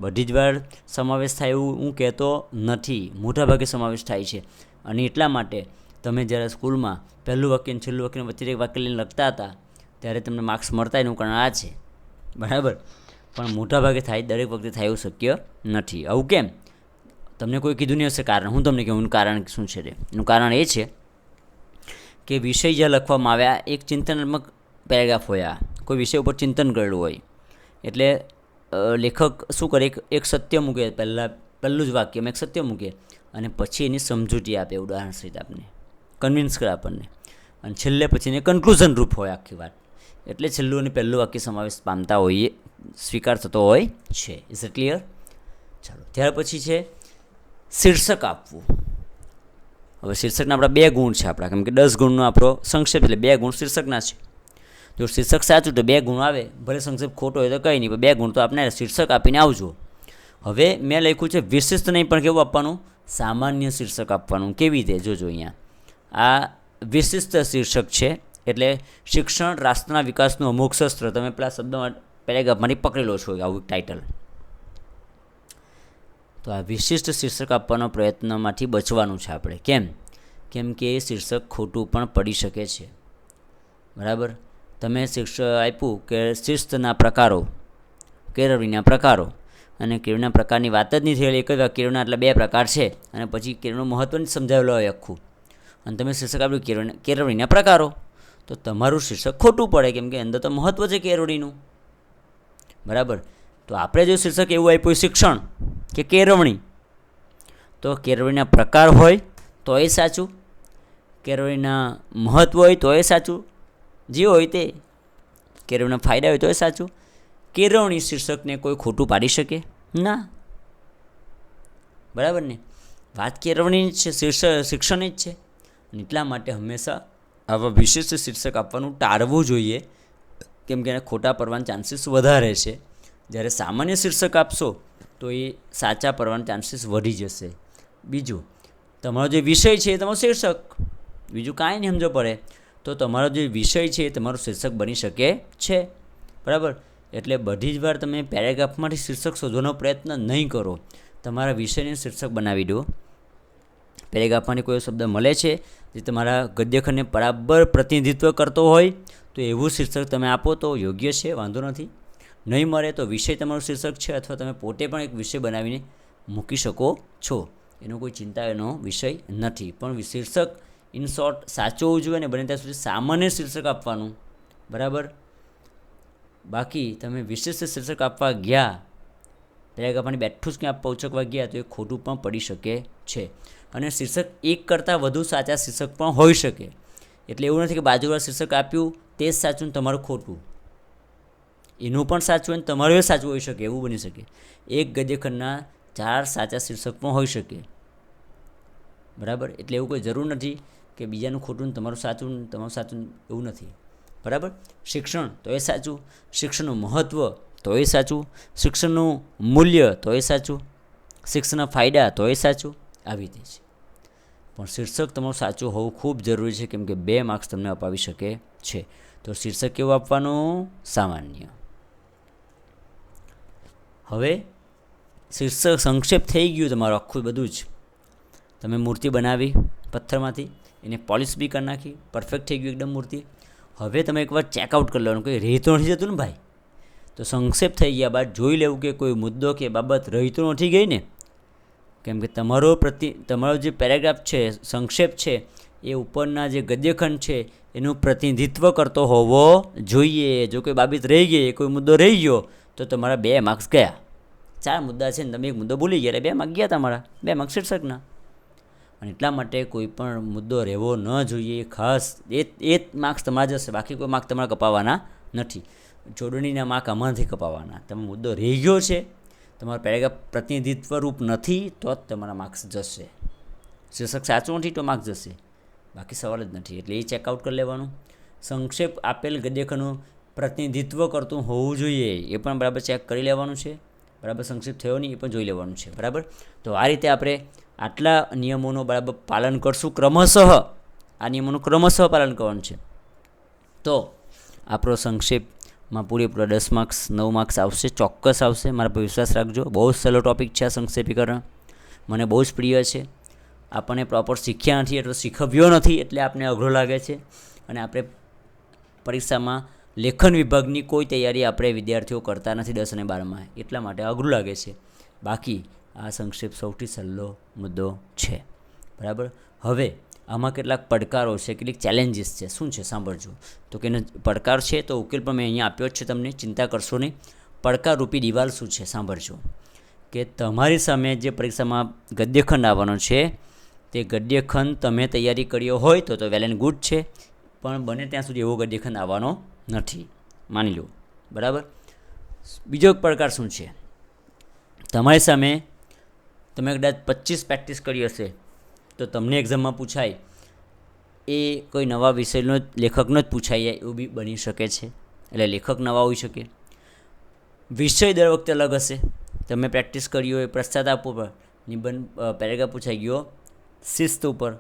બધી જ વાર સમાવેશ થાય એવું હું કહેતો નથી, મોટાભાગે સમાવેશ થાય છે. અને એટલા માટે તમે જ્યારે સ્કૂલમાં પહેલું વાક્ય અને છેલ્લું વાક્યને વચ્ચે એક વાક્ય લઈને લખતા હતા ત્યારે તમને માર્ક્સ મળતા, એનું કારણ આ છે. બરાબર? પણ મોટાભાગે થાય, દરેક વખતે થાય એવું શક્ય નથી. આવું કેમ? તમને કોઈ કીધું નહીં હશે કારણ. હું તમને કહું એનું કારણ શું છે. એનું કારણ એ છે કે વિષય જ્યાં લખવામાં આવ્યા, એક ચિંતનાત્મક પેરેગ્રાફ હોય, કોઈ વિષય ઉપર ચિંતન કરેલું હોય, એટલે લેખક શું કરે, એક સત્ય મૂકે. પહેલું જ વાક્યમાં એક સત્ય મૂકે અને પછી એની સમજૂતી આપે, ઉદાહરણ સહિત આપને કન્વિન્સ કરે આપણને. અને છેલ્લે પછી એને કન્ક્લુઝન રૂપ હોય આખી વાત. એટલે છેલ્લું અને પહેલું વાક્ય સમાવેશ પામતા હોઈએ, સ્વીકાર થતો હોય છે. Is it clear? ચાલો, ત્યાર પછી છે શીર્ષક આપવું. હવે શીર્ષકના આપણા 2 ગુણ છે આપણા, કેમ કે 10 ગુણનો આપણો સંક્ષેપ, એટલે 2 ગુણ શીર્ષકના છે. જો શીર્ષક સાચું તો 2 ગુણ આવે, ભલે સંક્ષેપ ખોટો હોય તો કંઈ નહીં, પણ 2 ગુણ તો આપણે શીર્ષક આપીને આવજો. હવે મેં લખ્યું છે વિશિષ્ટ નહીં, પણ કેવું આપવાનું? સામાન્ય શીર્ષક આપવાનું. કેવી રીતે? જોજો અહીંયા. આ વિશિષ્ટ શીર્ષક છે, એટલે શિક્ષણ રાષ્ટ્રના વિકાસનું અમુક શસ્ત્ર. તમે પેલા શબ્દમાં પેરેગ્રાફમાંથી પકડેલો છો આવું ટાઇટલ. તો આ વિશિષ્ટ શીર્ષક આપવાનો પ્રયત્નમાંથી બચવાનું છે આપણે. કેમ કે એ શીર્ષક ખોટું પણ પડી શકે છે. બરાબર? તમે શીર્ષક આપ્યું કે શિસ્તના પ્રકારો, કેળવણીના પ્રકારો, અને કેળવણીના પ્રકારની વાત જ નહીં થયેલી. એક જ વાર કેળવણીના એટલે 2 પ્રકાર છે અને પછી કેળવણીનું મહત્ત્વ જ સમજાવેલું હોય આખું, અને તમે શીર્ષક આપ્યું કેળવણીના પ્રકારો, તો તમારું શીર્ષક ખોટું પડે. કેમ કે અંદર તો મહત્ત્વ છે કેળવણીનું. બરાબર? તો આપણે જો શીર્ષક એવું આપ્યું શિક્ષણ કે કેળવણી, તો કેળવણીના પ્રકાર હોય તો એ સાચું, કેળવણીના મહત્ત્વ હોય તો એ સાચું, જે હોય તે, કેળવણીના ફાયદા હોય તો એ સાચું. કેળવણી શીર્ષકને કોઈ ખોટું પાડી શકે ના. બરાબર ને? વાત કેળવણી જ છે, શિક્ષણ જ છે. એટલા માટે હંમેશા આવા વિશિષ્ટ શીર્ષક આપવાનું ટાળવું જોઈએ, કેમ કે એને ખોટા પડવાના ચાન્સીસ વધારે છે. જ્યારે સામાન્ય શીર્ષક આપશો તો એ સાચા પડવાના ચાન્સીસ વધી જશે. બીજું, તમારો જે વિષય છે એ તમારો શીર્ષક, બીજું કાંઈ નહીં સમજો પડે તો તમારો જે વિષય છે એ તમારું શીર્ષક બની શકે છે. બરાબર? એટલે બધી જ વાર તમે પેરેગ્રાફમાંથી શીર્ષક શોધવાનો પ્રયત્ન નહીં કરો, તમારા વિષયને શીર્ષક બનાવી દો. પેરેગ્રાફમાંથી કોઈ શબ્દ મળે છે જે તમારા ગદ્યખંડને બરાબર પ્રતિનિધિત્વ કરતો હોય તો એવું શીર્ષક તમે આપો તો યોગ્ય છે, વાંધો નથી. નહીં મળે તો વિષય તમારું શીર્ષક છે, અથવા તમે પોતે પણ એક વિષય બનાવીને મૂકી શકો છો, એનો કોઈ ચિંતાનો વિષય નથી. પણ શીર્ષક ઇન શોર્ટ સાચું હોવું જોઈએ ને બને ત્યાં સુધી સામાન્ય શીર્ષક આપવાનું, બરાબર. બાકી તમે વિશેષ શીર્ષક આપવા ગયા, પેરેગ્રાફની બેઠું જ ક્યાં આપવા ઉચકવા ગયા તો એ ખોટું પણ પડી શકે છે. અને શીર્ષક એક કરતાં વધુ સાચા શીર્ષક પણ હોઈ શકે. એટલે એવું નથી કે બાજુવાળા શીર્ષક આપ્યું તે જ સાચું ને તમારું ખોટું, એનું પણ સાચું હોય ને તમારું એ સાચું હોઈ શકે, એવું બની શકે. એક ગદ્યખંડના 4 સાચા શીર્ષક પણ હોઈ શકે, બરાબર. એટલે એવું કોઈ જરૂર નથી કે બીજાનું ખોટું ને તમારું સાચું એવું નથી, બરાબર. શિક્ષણ તો એ સાચું, શિક્ષણનું મહત્ત્વ તો એ સાચું, શિક્ષણનું મૂલ્ય તો એ સાચું, શિક્ષણના ફાયદા તો એ સાચું, આવી રીતે છે. પણ શીર્ષક તમારું સાચું હોવું ખૂબ જરૂરી છે, કેમ કે 2 માર્ક્સ તમને અપાવી શકે છે. તો શીર્ષક કેવું આપવાનું? સામાન્ય. હવે શીર્ષક સંક્ષેપ થઈ ગયું તમારું આખું બધું જ. તમે મૂર્તિ બનાવી પથ્થરમાંથી, એને પોલિશ બી કરી નાખી, પરફેક્ટ થઈ ગયું એકદમ મૂર્તિ. હવે તમે એકવાર ચેકઆઉટ કરી લેવાનું, કોઈ રહી તો નથી જતું ને ભાઈ. તો સંક્ષેપ થઈ ગયા બાદ જોઈ લેવું કે કોઈ મુદ્દો કે બાબત રહી તો નથી ગઈ ને. કેમ કે તમારો જે પેરેગ્રાફ છે, સંક્ષેપ છે, એ ઉપરના જે ગદ્યખંડ છે એનું પ્રતિનિધિત્વ કરતો હોવો જોઈએ. જો કોઈ બાબત રહી ગઈ, કોઈ મુદ્દો રહી ગયો તો તમારા 2 માર્ક્સ ગયા. 4 મુદ્દા છે ને તમે એક મુદ્દો ભૂલી ગયા એટલે 2 માર્ક ગયા તમારા, 2 માર્ક શીર્ષકના. અને એટલા માટે કોઈ પણ મુદ્દો રહેવો ન જોઈએ, ખાસ એ માર્ક્સ તમારા જશે, બાકી કોઈ માર્ક તમારા કપાવવાના નથી. જોડણીના માર્ક આમાંથી કપાવવાના. તમે મુદ્દો રહી ગયો છે, તમારો પેરેગ્રાફ પ્રતિનિધિત્વ રૂપ નથી તો જ તમારા માર્ક્સ જશે. શીર્ષક સાચું નથી તો માર્ક્સ જશે, બાકી સવાલ જ નથી. એટલે એ ચેકઆઉટ કરી લેવાનું. સંક્ષેપ આપેલ ગદ્યખંડનું પ્રતિનિધિત્વ કરતું હોવું જોઈએ, એ પણ બરાબર ચેક કરી લેવાનું છે. બરાબર સંક્ષેપ થયો નહીં એ પણ જોઈ લેવાનું છે, બરાબર. તો આ રીતે આપણે આટલા નિયમોનું બરાબર પાલન કરશું, ક્રમશઃ આ નિયમોનું ક્રમશઃ પાલન કરવાનું છે. તો આપણો સંક્ષેપમાં પૂરેપૂરા 10 માર્ક્સ 9 માર્ક્સ આવશે, ચોક્કસ આવશે, મારા પર વિશ્વાસ રાખજો. બહુ જ સહેલો ટૉપિક છે આ સંક્ષેપીકરણ, મને બહુ જ પ્રિય છે. આપણને પ્રોપર શીખ્યા નથી એટલે શીખવ્યો નથી એટલે આપણને અઘરો લાગે છે. અને આપણે પરીક્ષામાં લેખન વિભાગની કોઈ તૈયારી આપણે વિદ્યાર્થીઓ કરતા નથી 10 અને 12માં, એટલા માટે અઘરું લાગે છે. બાકી આ સંક્ષેપ સૌથી સહેલો મુદ્દો છે, બરાબર. હવે આમાં કેટલાક પડકારો છે, કેટલીક ચેલેન્જીસ છે. શું છે સાંભળજો. તો કે એનો પડકાર છે તો ઉકેલ પણ મેં અહીંયા આપ્યો જ છે, તમને ચિંતા કરશો નહીં. પડકારરૂપી દિવાલ શું છે સાંભળજો. કે તમારી સામે જે પરીક્ષામાં ગદ્યખંડ આવવાનો છે તે ગદ્યખંડ તમે તૈયારી કર્યો હોય તો વેલ એન્ડ ગુડ છે, પણ બને ત્યાં સુધી એવો ગદ્યખંડ આવવાનો નથી, માની લો, બરાબર. બીજો પડકાર શું છે? તમારી સામે તમે કદાચ 25 પ્રેક્ટિસ કરી હશે તો તમને એક્ઝામમાં પૂછાય એ કોઈ નવા વિષયનો જ લેખકનો જ પૂછાય એવું બી બની શકે છે. એટલે લેખક નવા હોઈ શકે, વિષય દર વખતે અલગ હશે. તમે પ્રેક્ટિસ કરી હોય પશ્ચાતાપ ઉપર, નિબંધ પેરેગ્રાફ પૂછાઈ ગયો શિસ્ત ઉપર,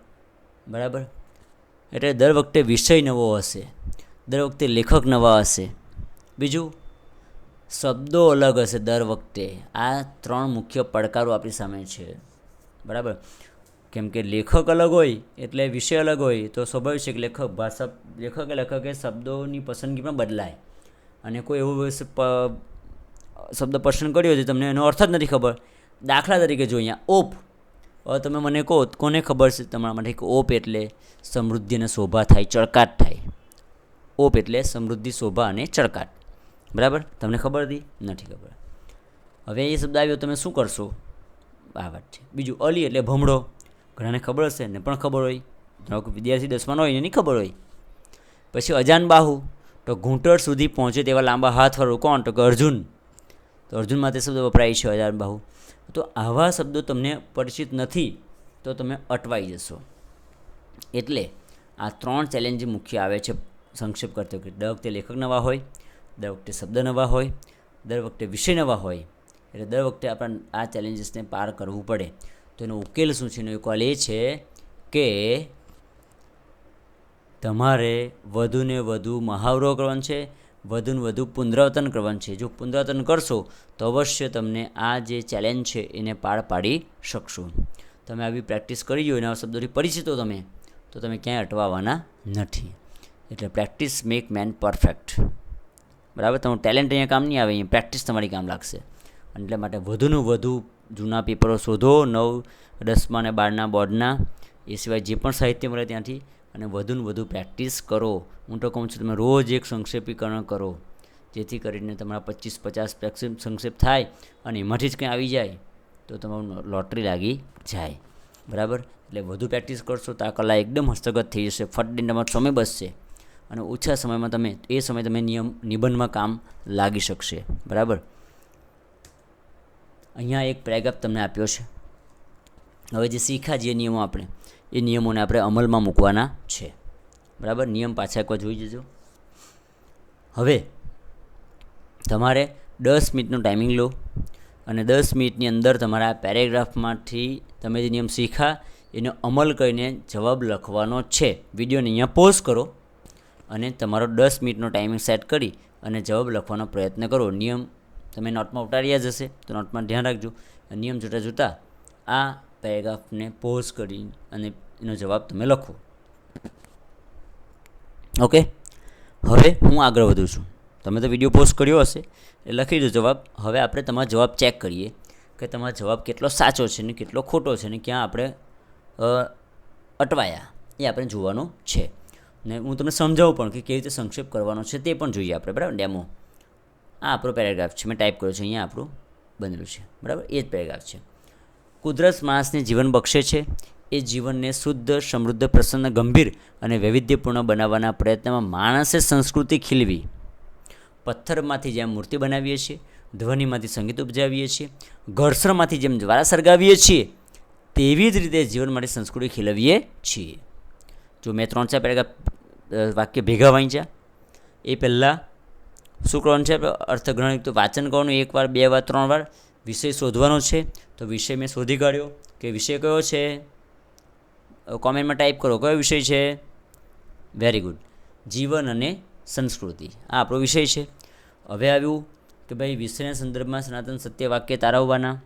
બરાબર. એટલે દર વખતે વિષય નવો હશે, દર વખતે લેખક નવા હશે. બીજું શબ્દો અલગ હશે દર વખતે. આ 3 મુખ્ય પડકારો આપણી સામે છે, બરાબર. કેમ કે લેખક અલગ હોય એટલે વિષય અલગ હોય તો સ્વાભાવિક છે કે લેખકે શબ્દોની પસંદગી પણ બદલાય. અને કોઈ એવો શબ્દ પસંદ કર્યો છે તમને એનો અર્થ જ નથી ખબર. દાખલા તરીકે જો અહીંયા ઓપ, હવે તમે મને કહો કોને ખબર છે તમારા માટે કે ઓપ એટલે સમૃદ્ધિ અને શોભા થાય, ચળકાટ થાય. ઓપ એટલે સમૃદ્ધિ, શોભા અને ચળકાટ, બરાબર. તમને ખબર હતી? નથી ખબર. હવે એ શબ્દ આવ્યો તમે શું કરશો? આ વાત છે. બીજું અલી એટલે ભમડો, ઘણાને ખબર હશે ને પણ ખબર હોય, ધારો કે વિદ્યાર્થી 10માં હોય ને નહીં ખબર હોય. પછી અજાન બાહુ, તો ઘૂંટણ સુધી પહોંચે તેવા લાંબા હાથવાળું કોણ? તો કે અર્જુન. તો અર્જુન માટે શબ્દ વપરાય છે અજાન બાહુ. તો આવા શબ્દો તમને પરિચિત નથી તો તમે અટવાઈ જશો. એટલે આ 3 ચેલેન્જ મુખ્ય આવે છે સંક્ષેપ કરતી વખતે. દર વખતે લેખક નવા હોય, દર વખતે શબ્દ નવા હોય, દર વખતે વિષય નવા હોય. એટલે દર વખતે આપણે આ ચેલેન્જીસને પાર કરવું પડે. તો એનો ઉકેલ શું છે? એનો ઉકેલ એ છે કે તમારે વધુને વધુ મહાવરો કરવાનો છે, વધુને વધુ પુનરાવર્તન કરવાનું છે. જો પુનરાવર્તન કરશો તો અવશ્ય તમને આ જે ચેલેન્જ છે એને પાર પાડી શકશો. તમે આવી પ્રેક્ટિસ કરી જો, એના શબ્દોથી પરિચિત હો તમે, તો તમે ક્યાંય અટવાવાના નથી. એટલે પ્રેક્ટિસ મેક મેન પરફેક્ટ. બરાબર, તમારું ટેલેન્ટ અહીંયા કામ નહીં આવે, અહીંયા પ્રેક્ટિસ તમારી કામ લાગશે. એટલે માટે વધુને વધુ જૂના પેપરો શોધો, 9, 10 અને 12ના બોર્ડના, એ સિવાય જે પણ સાહિત્ય મળે ત્યાંથી, અને વધુને વધુ પ્રેક્ટિસ કરો. હું તો કહું છું તમે રોજ એક સંક્ષેપીકરણ કરો, જેથી કરીને તમારા 25-50 સંક્ષેપ થાય અને એમાંથી જ કંઈ આવી જાય તો તમારું લોટરી લાગી જાય. બરાબર, એટલે વધુ પ્રેક્ટિસ કરશો તો આ કલા એકદમ હસ્તગત થઈ જશે. ફટ તમારો સમય બચશે અને ઓછા સમયમાં તમે નિબંધમાં કામ લાગી શકશે. બરાબર, અહીંયા એક પેરેગ્રાફ તમને આપ્યો છે. હવે જે શીખ્યા જે નિયમો આપણે, એ નિયમોને આપણે અમલમાં મૂકવાના છે. બરાબર, નિયમ પાછા એકવાર જોઈ જજો. હવે તમારે 10 મિનિટનો ટાઈમિંગ લો અને 10 મિનિટની અંદર તમારા પેરેગ્રાફમાંથી તમે જે નિયમ શીખ્યા એનો અમલ કરીને જવાબ લખવાનો છે. વિડીયોને અહીંયા પોઝ કરો અને તમારો 10 મિનિટનો ટાઈમિંગ સેટ કરી અને જવાબ લખવાનો પ્રયત્ન કરો. નિયમ તમે નોટમાં ઉતાર્યા જ હશે, તો નોટમાં ધ્યાન રાખજો. નિયમ જોતાં જોતાં આ પેરેગ્રાફને પોઝ કરી અને એનો જવાબ તમે લખો. ઓકે, હવે હું આગળ વધું છું. તમે તો વિડીયો પોઝ કર્યો હશે એ લખી દો જવાબ. હવે આપણે તમારો જવાબ ચેક કરીએ કે તમારો જવાબ કેટલો સાચો છે ને કેટલો ખોટો છે ને ક્યાં આપણે અટવાયા, એ આપણે જોવાનું છે. ને હું તમને સમજાવું પણ કે કેવી રીતે સંક્ષેપ કરવાનો છે તે પણ જોઈએ આપણે. બરાબર, ડેમો આ આપણો પેરેગ્રાફ છે, મેં ટાઈપ કર્યો છે, અહીંયા આપણું બનેલું છે. બરાબર, એ જ પેરેગ્રાફ છે. કુદરત માણસને જીવન બક્ષે છે. એ જીવનને શુદ્ધ, સમૃદ્ધ, પ્રસન્ન, ગંભીર અને વૈવિધ્યપૂર્ણ બનાવવાના પ્રયત્નમાં માણસે સંસ્કૃતિ ખીલવી. પથ્થરમાંથી જેમ મૂર્તિ બનાવીએ છીએ, ધ્વનિમાંથી સંગીત ઉપજાવીએ છીએ, ઘર્ષણમાંથી જેમ જ્વાળા સળગાવીએ છીએ, તેવી જ રીતે જીવન માટે સંસ્કૃતિ ખીલવીએ છીએ. જો મેં 3-4 પેરેગ્રાફ વાક્ય ભેગા વાંચ્યા, એ પહેલાં શું કરવાનું છે? અર્થગ્રહણ તો વાંચન કરવાનું 1 વાર, 2 વાર, 3 વાર. વિષય શોધવાનો છે, તો વિષય મેં શોધી કાઢ્યો કે વિષય કયો છે. કોમેન્ટમાં ટાઈપ કરો કયો વિષય છે. વેરી ગુડ, જીવન અને સંસ્કૃતિ આ આપણો વિષય છે. હવે આવ્યું કે ભાઈ વિષયના સંદર્ભમાં સનાતન સત્ય વાક્ય તારવવાના.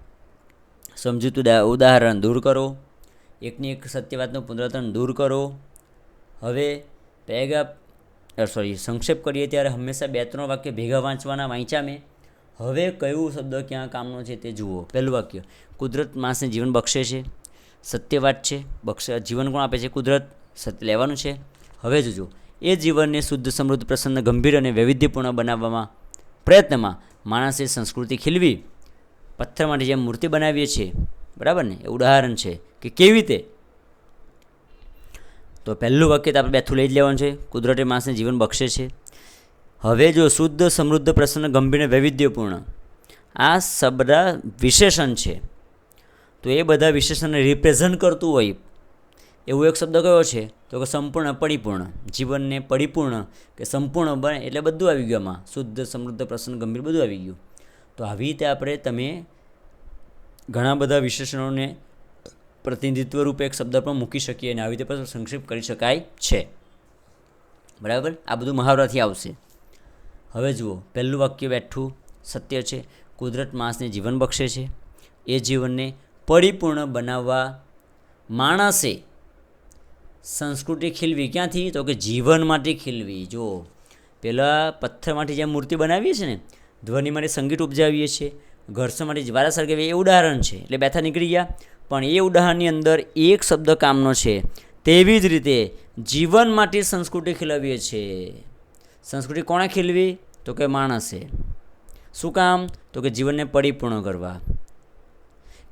સમજૂતું ઉદાહરણ દૂર કરો, એકની એક સત્ય વાતનું પુનરાવર્તન દૂર કરો. હવે સંક્ષેપ કરીએ ત્યારે હંમેશા 2-3 વાક્ય ભેગા વાંચ્યા મેં. હવે કયું શબ્દ ક્યાં કામનો છે તે જુઓ. પહેલું વાક્ય, કુદરત માણસને જીવન બક્ષે છે. સત્ય વાત છે, જીવન કોણ આપે છે? કુદરત. સત્ય લેવાનું છે. હવે જોજો, એ જીવનને શુદ્ધ, સમૃદ્ધ, પ્રસન્ન, ગંભીર અને વૈવિધ્યપૂર્ણ બનાવવામાં પ્રયત્નમાં માણસે સંસ્કૃતિ ખીલવી. પથ્થરમાંથી જેમ મૂર્તિ બનાવીએ છીએ, બરાબર ને, એ ઉદાહરણ છે કે કેવી રીતે. તો પહેલું વાક્ય તો આપણે બેઠું લઈ જ લેવાનું છે, કુદરતે માણસને જીવન બક્ષે છે. હવે જો શુદ્ધ, સમૃદ્ધ, પ્રસન્ન, ગંભીર અને વૈવિધ્યપૂર્ણ આ શબ્દ વિશેષણ છે, તો એ બધા વિશેષણને રિપ્રેઝન્ટ કરતું હોય એવું એક શબ્દ કયો છે? તો કે સંપૂર્ણ, પરિપૂર્ણ. જીવનને પરિપૂર્ણ કે સંપૂર્ણ બને એટલે બધું આવી ગયું આમાં. શુદ્ધ, સમૃદ્ધ, પ્રસન્ન, ગંભીર બધું આવી ગયું. તો આવી રીતે આપણે તમે ઘણા બધા વિશેષણોને પ્રતિનિધિત્વ રૂપે એક શબ્દ પણ મૂકી શકીએ અને આવી રીતે પણ સંક્ષેપ કરી શકાય છે. બરાબર, આ બધું મહાવરાથી આવશે. હવે જુઓ, પહેલું વાક્ય બેઠું સત્ય છે. કુદરત માણસને જીવન બક્ષે છે. એ જીવનને પરિપૂર્ણ બનાવવા માણસે સંસ્કૃતિ ખીલવી. ક્યાંથી? તો કે જીવનમાંથી ખીલવી. જો પહેલાં પથ્થરમાંથી જેમ મૂર્તિ બનાવીએ છીએ ને, ધ્વનિમાંથી સંગીત ઉપજાવીએ છીએ, ઘર્ષણમાંથી જ્વાળા સળગાવીએ, એ ઉદાહરણ છે એટલે બેઠા નીકળી ગયા. પણ એ ઉદાહરણની અંદર એક શબ્દ કામનો છે. તેવી જ રીતે જીવનમાંથી સંસ્કૃતિ ખીલવીએ છીએ. સંસ્કૃતિ કોણે ખીલવી? તો કે માણસે. શું કામ? તો કે જીવનને પરિપૂર્ણ કરવા.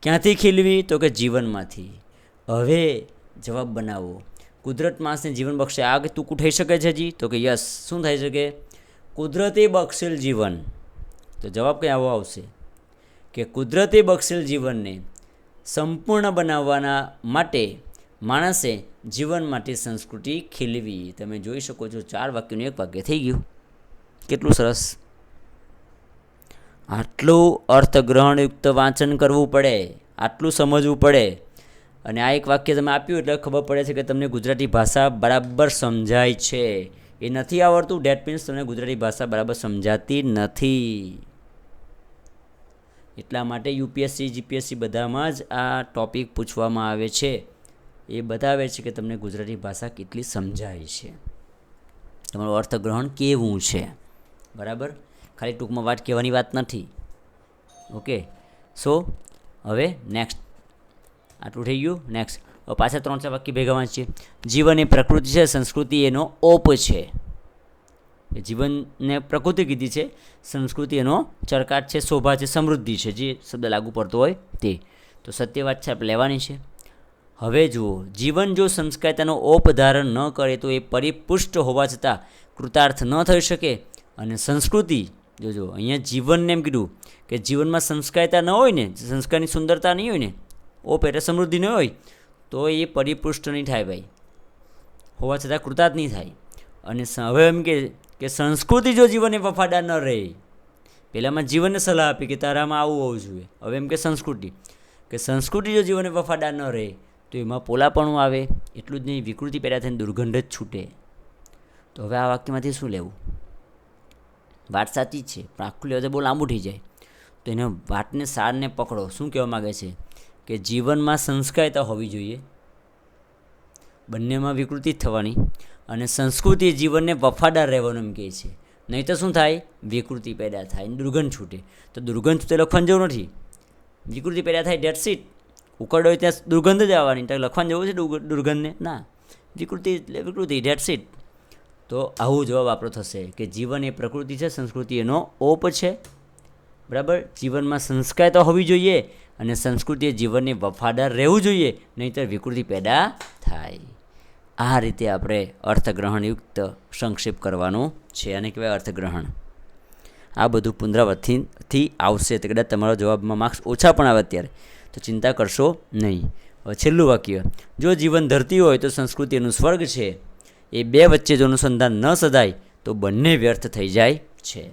ક્યાંથી ખીલવી? તો કે જીવનમાંથી. હવે જવાબ બનાવો. કુદરત માણસને જીવન બક્ષે. આ ટૂંકું થઈ શકે છે હજી? તો કે યસ. શું થઈ શકે? કુદરતે બક્ષેલ જીવન. તો જવાબ કંઈ આવો આવશે કે કુદરતે બક્ષેલ જીવનને સંપૂર્ણ બનાવવાના માટે માણસે જીવન માટે સંસ્કૃતિ ખીલવી. તમે જોઈ શકો છો 4 વાક્યનું 1 વાક્ય થઈ ગયું. કેટલું સરસ. આટલું અર્થગ્રહણયુક્ત વાંચન કરવું પડે, આટલું સમજવું પડે, અને આ એક વાક્ય તમે આપ્યું એટલે ખબર પડે છે કે તમને ગુજરાતી ભાષા બરાબર સમજાય છે. એ નથી આવડતું, ડેટ મીન્સ તમને ગુજરાતી ભાષા બરાબર સમજાતી નથી. એટલા માટે યુપીએસસી જીપીએસસી બધામાં જ આ ટૉપિક પૂછવામાં આવે છે. એ બતાવે છે કે તમને ગુજરાતી ભાષા કેટલી સમજાય છે, તમારું અર્થગ્રહણ કેવું છે. બરાબર, ખાલી ટૂંકમાં વાત કહેવાની વાત નથી. ઓકે, સો હવે નેક્સ્ટ આટલું થઈ ગયું. નેક્સ્ટ હવે પાછા 3-4 વાક્ય ભેગા વાંચીએ. જીવન એ પ્રકૃતિ છે, સંસ્કૃતિ એનો ઓપ છે. જીવનને પ્રકૃતિ કીધી છે, સંસ્કૃતિ એનો ચરકાટ છે, શોભા છે, સમૃદ્ધિ છે, જે શબ્દ લાગુ પડતો હોય તે. તો સત્ય વાત છે, આપણે લેવાની છે. હવે જુઓ, જીવન જો સંસ્કારિતાનો ઓપ ધારણ ન કરે તો એ પરિપુષ્ટ હોવા છતાં કૃતાર્થ ન થઈ શકે. અને સંસ્કૃતિ જોજો, અહીંયા જીવનને એમ કીધું કે જીવનમાં સંસ્કારિતા ન હોય ને, સંસ્કારની સુંદરતા નહીં હોય ને, ઓપ એટલે સમૃદ્ધિ ન હોય, તો એ પરિપુષ્ટ નહીં થાય ભાઈ, હોવા છતાં કૃતાર્થ નહીં થાય. અને હવે એમ કે સંસ્કૃતિ જો જીવનને વફાદાર ન રહે, પહેલાંમાં જીવનને સલાહ આપી કે તારામાં આવું હોવું જોઈએ. હવે એમ કે સંસ્કૃતિ જો જીવનને વફાદાર ન રહે તો એમાં પોલાપણું આવે. એટલું જ નહીં, વિકૃતિ પેદા થઈને દુર્ગંધ જ છૂટે. તો હવે આ વાક્યમાંથી શું લેવું? વાત સાચી જ છે, પણ આખું લેવા બહુ લાંબુ થઈ જાય. તો એને વાતને સારને પકડો. શું કહેવા માગે છે કે જીવનમાં સંસ્કારિતા હોવી જોઈએ, બંનેમાં વિકૃતિ જ થવાની. અને સંસ્કૃતિ જીવનને વફાદાર રહેવાનું એમ કહે છે. નહીં તો શું થાય? વિકૃતિ પેદા થાય, દુર્ગંધ છૂટે. તો દુર્ગંધ છૂટે લખવાની જરૂર નથી, વિકૃતિ પેદા થાય, ડેટ્સ ઇટ. ઉકળો હોય ત્યાં દુર્ગંધ જ આવવાની, ત્યાં લખવાની જરૂર છે દુર્ગંધને? ના, વિકૃતિ એટલે વિકૃતિ, ડેટ્સ ઇટ. તો આવું જવાબ આપણો થશે કે જીવન એ પ્રકૃતિ છે, સંસ્કૃતિ એનો ઓપ છે. બરાબર, જીવનમાં સંસ્કારિતા હોવી જોઈએ અને સંસ્કૃતિએ જીવનને વફાદાર રહેવું જોઈએ, નહીંતર વિકૃતિ પેદા થાય. આ રીતે આપણે અર્થગ્રહણયુક્ત સંક્ષેપ કરવાનું છે, અને કહેવાય અર્થગ્રહણ. આ બધું પુનરાવર્તનથી આવશે તો કદાચ તમારા જવાબમાં માર્ક્સ ઓછા પણ આવે અત્યારે, તો ચિંતા કરશો નહીં. હવે છેલ્લું વાક્ય, જો જીવન ધરતી હોય તો સંસ્કૃતિ એનું સ્વર્ગ છે. એ બે વચ્ચે જો અનુસંધાન ન સદાય તો બંને વ્યર્થ થઈ જાય છે.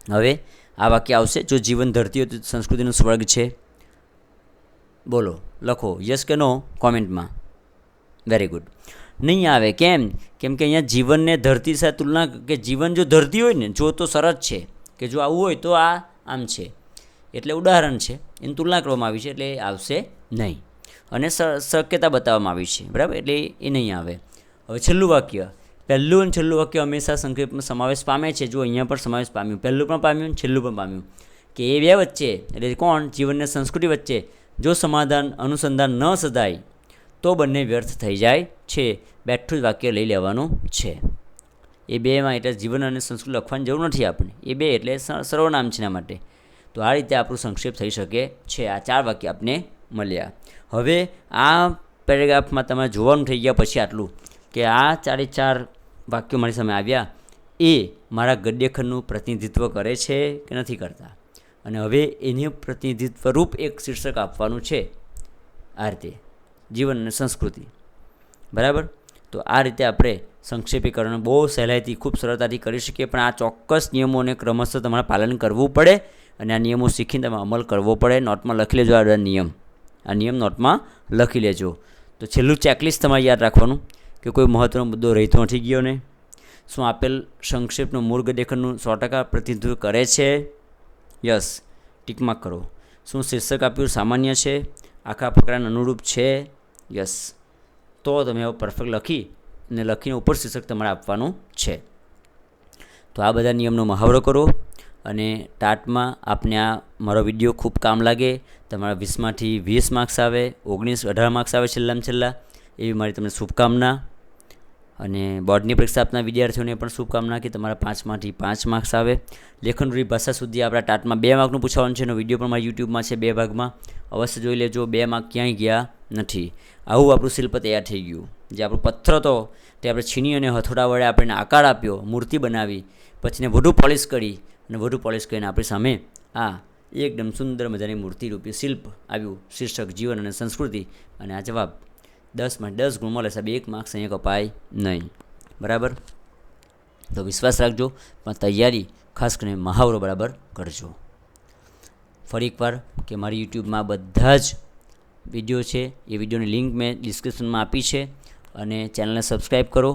હવે આ વાક્ય આવશે, જો જીવન ધરતી હોય તો સંસ્કૃતિનું સ્વર્ગ છે. બોલો, લખો યસ કે નો કોમેન્ટમાં. Very good. નહીં આવે, કેમ? કેમ કે અહીંયા જીવનને ધરતી સાથે તુલના, કે જીવન જો ધરતી હોય ને, જો તો શરત છે કે જો આવું હોય તો આ આમ છે, એટલે ઉદાહરણ છે, એની તુલના કરવામાં આવી છે, એટલે એ આવશે નહીં. અને શક્યતા બતાવવામાં આવી છે, બરાબર, એટલે એ નહીં આવે. હવે છેલ્લું વાક્ય, પહેલું અને છેલ્લું વાક્ય હંમેશા સંક્ષેપમાં સમાવેશ પામે છે. જો અહીંયા પણ સમાવેશ પામ્યું, પહેલું પણ પામ્યું, છેલ્લું પણ પામ્યું, કે એ બે વચ્ચે, એટલે કોણ? જીવનને સંસ્કૃતિ વચ્ચે જો અનુસંધાન ન સદાય તો બંને વ્યર્થ થઈ જાય છે. બેઠું જ વાક્ય લઈ લેવાનું છે. એ બેમાં એટલે જીવન અને સંસ્કૃતિ લખવાની જરૂર નથી આપણે, એ બે એટલે સર્વનામ છે એના માટે. તો આ રીતે આપણું સંક્ષેપ થઈ શકે છે. આ 4 વાક્ય આપને મળ્યા. હવે આ પેરેગ્રાફમાં તમે જોવાનું થઈ ગયા પછી આટલું, કે આ 4 વાક્યો મારી સામે આવ્યા, એ મારા ગદ્યખંડનું પ્રતિનિધિત્વ કરે છે કે નથી કરતા. અને હવે એને પ્રતિનિધિત્વ રૂપ એક શીર્ષક આપવાનું છે, આ રીતે જીવન અને સંસ્કૃતિ. બરાબર, તો આ રીતે આપણે સંક્ષેપીકરણ બહુ સહેલાઈથી, ખૂબ સરળતાથી કરી શકીએ. પણ આ ચોક્કસ નિયમોને ક્રમશઃ તમારે પાલન કરવું પડે, અને આ નિયમો શીખીને તમે અમલ કરવો પડે. નોટમાં લખી લેજો આ નિયમ નોટમાં લખી લેજો. તો છેલ્લું ચેકલિસ્ટ તમારે યાદ રાખવાનું કે કોઈ મહત્ત્વનો મુદ્દો રહેતો નથી ગયો ને. શું આપેલ સંક્ષેપનું મૂળ ગદ્યખંડનું 100% પ્રતિનિધિત્વ કરે છે? યસ, ટીકમાર્ક કરો. શું શીર્ષક આપ્યું સામાન્ય છે, આખા ફકરાને અનુરૂપ છે? યસ. તો તમે હવે પરફેક્ટ લખીને ઉપર શીર્ષક તમારે આપવાનું છે. તો આ બધા નિયમનો મહાવરો કરો, અને ટાટમાં આપને આ મારો વિડીયો ખૂબ કામ લાગે. તમારા 20માંથી 20 માર્ક્સ આવે, 18 માર્ક્સ આવે છેલ્લામાં છેલ્લા, એવી મારી તમને શુભકામના. અને બોર્ડની પરીક્ષા આપનાર વિદ્યાર્થીઓને પણ શુભકામના કે તમારા 5માંથી 5 માર્ક્સ આવે. લેખનરૂપી ભાષા સુધી આપણા ટાટમાં 2 માર્કનું પૂછવાનું છે. એનો વિડીયો પણ મારા યુટ્યુબમાં છે 2 ભાગમાં, અવશ્ય જોઈ લેજો. 2 માર્ક ક્યાંય ગયા નથી. આવું આપણું શિલ્પ તૈયાર થઈ ગયું. જે આપણો પથ્થર હતો તે આપણે છીની અને હથોડા વડે આપણે આકાર આપ્યો, મૂર્તિ બનાવી, પછીને વધુ પોલિશ કરીને આપણી સામે આ એકદમ સુંદર મજાની મૂર્તિરૂપી શિલ્પ આવ્યું. શીર્ષક જીવન અને સંસ્કૃતિ, અને આ જવાબ 10માં 10 ગુણ મળે, સાહેબ 1 માર્ક્સ અહીંયા કપાય નહીં. બરાબર, તો વિશ્વાસ રાખજો, પણ તૈયારી ખાસ કરીને મહાવરો બરાબર કરજો. ફરી એકવાર કે મારી યુટ્યુબમાં બધા જ વિડીયો છે, એ વિડીયોની લિંક મેં ડિસ્ક્રિપ્શનમાં આપી છે, અને ચેનલને સબસ્ક્રાઈબ કરો,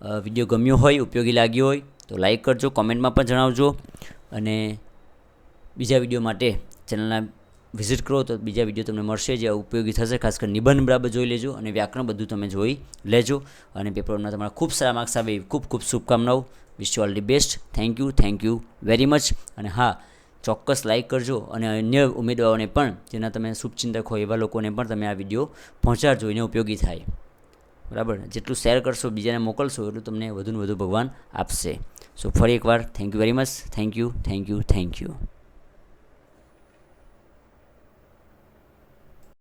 વિડીયો ગમ્યો હોય, ઉપયોગી લાગ્યો હોય તો લાઈક કરજો, કોમેન્ટમાં પણ જણાવજો. અને બીજા વિડીયો માટે ચેનલના વિઝિટ કરો તો બીજા વિડીયો તમને મળશે જે ઉપયોગી થશે. ખાસ કરીને નિબંધ બરાબર જોઈ લેજો અને વ્યાકરણ બધું તમે જોઈ લેજો. અને પેપરમાં તમારા ખૂબ સારા માર્ક્સ આવે એવી ખૂબ ખૂબ શુભકામનાઓ. Wish you all the best. Thank you very much. અને હા, ચોક્કસ લાઈક કરજો અને અન્ય ઉમેદવારોને પણ જેના તમે શુભચિંતક હોય એવા લોકોને પણ તમે આ વિડીયો પહોંચાડજો, એને ઉપયોગી થાય. બરાબર, જેટલું શેર કરશો, બીજાને મોકલશો, એટલું તમને વધુને વધુ ભગવાન આપશે. સો ફરી એકવાર thank you very much. Thank you.